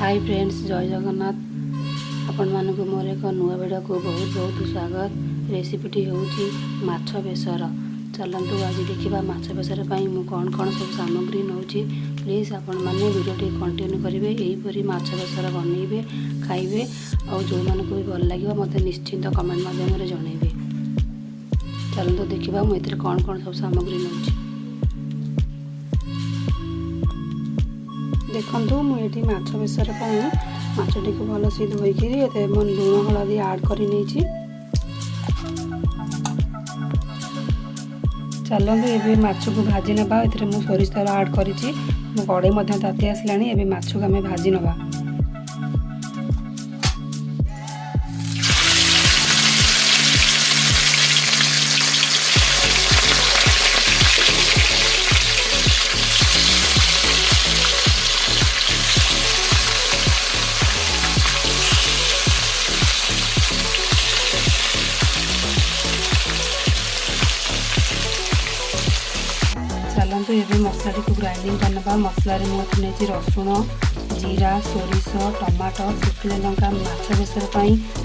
Hi friends, जय जगन्नाथ। आपण मानक मोर एक नुआ वीडियो को बहुत बहुत स्वागत। रेसिपीटी होउची माछ बेसर। चलंतु आज देखिबा माछ बेसर पई मु कोन कोन सब सामग्री नउची। प्लीज आपण माने वीडियोटी कंटिन्यू करिवे, एही परी माछ बेसर बनइबे, खाइबे और जो मानक भी भल लागिबा मते निश्चिंत कमेंट माध्यम रे जणइबे। चलंतु देखिबा मु एतरे कोन कोन सब सामग्री नउची। देखु मुझे माछ बेसर माछटी को भल से धोईक लुण हलदी आड कर चलते ये माछ को भाजी नवा। ए सोरिष तेल आड कर कड़े ताती आसला। माछ को आम भाजी नवा। चलते ये मसला को ग्राइंडिंग करना। मसला मुझे रसुण, जीरा, सोरिष, टमाटो, सुखिला लंका। माछ बेसर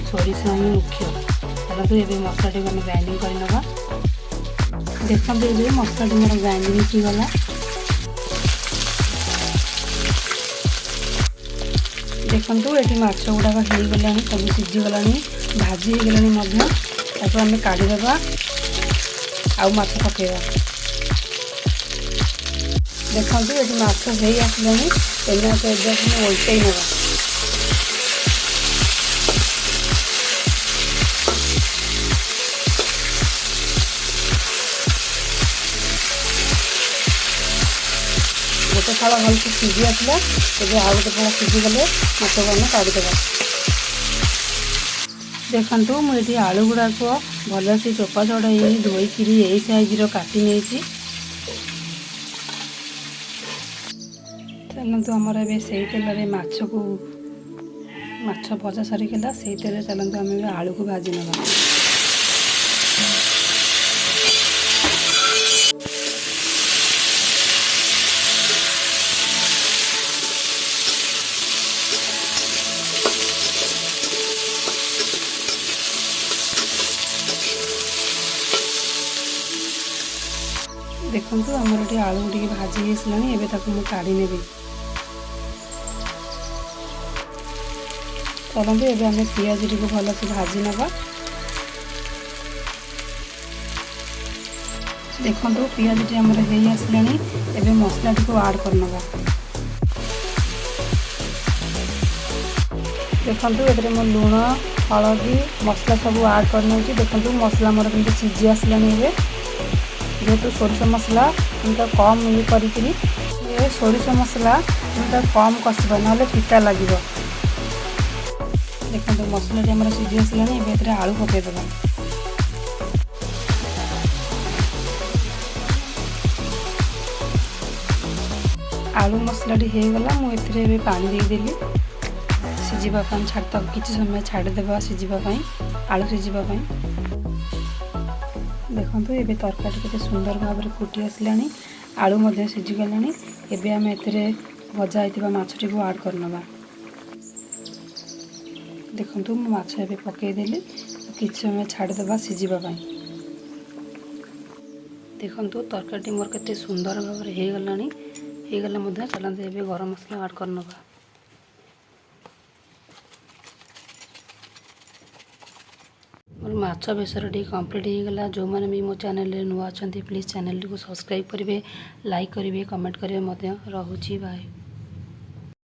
सोरिष ही मुख्य। चलते ये मसला को आम ग्राइंडिंग करना। देखते ये मसला मोर ग्राइंडिंग की गला। देखु ये माछ गुड़ाक हो गला, सब सीझीगला, भाजी हो गला। आम काढ़ीदे आ माछ पकेवा। देखो ये माछ हो आसला। उल्टे ना गोटे फाड़ भल से सीझी आसला। आउ गोटे फाड़ सीझीगले माछ को आम काढ़ीदेवा। देखु मुझे आलू गुड़ाक भल से चोपा छड़ाई धोईक यही साइज काटी नहीं। चलते आमर ए से तेल माछ को माछ भजा सरिकला। से तेल चलते आम आलू को भाजी नवा। देखु आमर ये आलू टी भाजी आसला। एवं काढ़ी नेबी। चलते ये आम पियाज को भल से भाजी नवा। देखु पियाज टी आमर हो आसला। एवं मसला टी को आड करना। देखु ये मो लुण, हलदी, मसला सब आड कर। देखु मसला मोर के सीझी आसला। जेहेतु सोरिष मसला कम ये कर सोरिष मसला कम कषा ना पिता लगे। देखो मसला आम सीझी आसला। आलू पकईदेवा। आलू मसला हो गला। मुझे पानी देदेली सीझापी। छाड़ किसी समय छाड़देवा सीझापी, आलू सीझापी। देखो ये तरकारी केते सुंदर भाव में फुटी आसला। आलू सीझीगला। एबे आम ए भजा होता माछटी को आड करना। देखु माछ ए पकईदेली किसी समय छाड़देवा सीझापी। देखु तरकारी मोर केते सुंदर भाव में होगला। चलते ये गरम मसला आड करना। मोर माछ बेसर टी कंप्लीट हो गला। जो मैंने भी मो चैनल नुआ अच्छा प्लीज चैनल को सब्सक्राइब करेंगे, लाइक करेंगे, कमेंट करेंगे। रोची बाय।